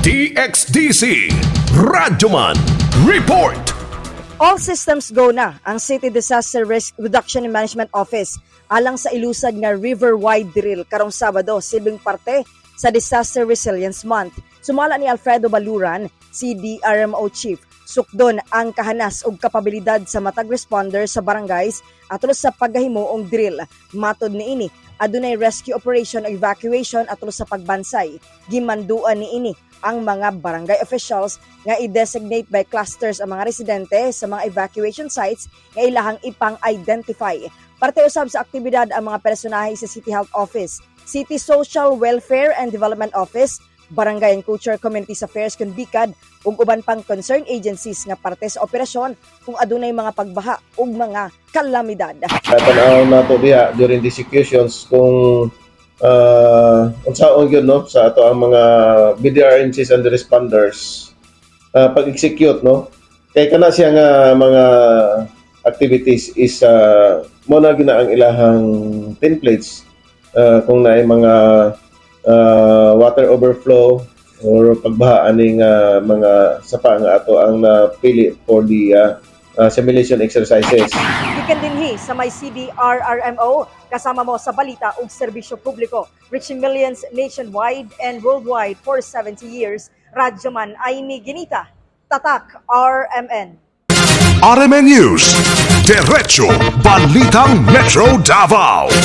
DXDC Radyoman Report. All systems go na ang City Disaster Risk Reduction and Management Office alang sa ilusad nga river-wide drill karong Sabado silbing parte sa Disaster Resilience Month. Sumala ni Alfredo Baluran, CDRMO Chief, sukdon ang kahanas ug kapabilidad sa matag responder sa barangays atol sa paghahimo og drill. Matod niini, adunay rescue operation o evacuation atol sa pagbansay. Gimanduan niini ang mga barangay officials nga i-designate by clusters ang mga residente sa mga evacuation sites nga ilahang ipang-identify. Parte usab sa aktibidad ang mga personahe sa City Health Office, City Social Welfare and Development Office, Barangay and Culture Communities Affairs kun BICAD ug uban pang concerned agencies nga parte sa operasyon kung adunay mga pagbaha ug mga kalamidad. Tanaw nato diha during the executions kung unsaon gyud no sa ato ang mga BDRNCs and the responders pag-execute no kay kana siya nga mga activities is mo na gina ang ilahang templates kung naay mga water overflow or pagbaha aning mga sapa nga ato ang napili for the simulation exercises. Ikan dinhi sa may CDRRMO kasama mo sa balita ug serbisyo publiko, reaching millions nationwide and worldwide for 70 years. Radyoman Aimee Ginita, Tatak RMN. RMN News, Diretso Balitang Metro Davao.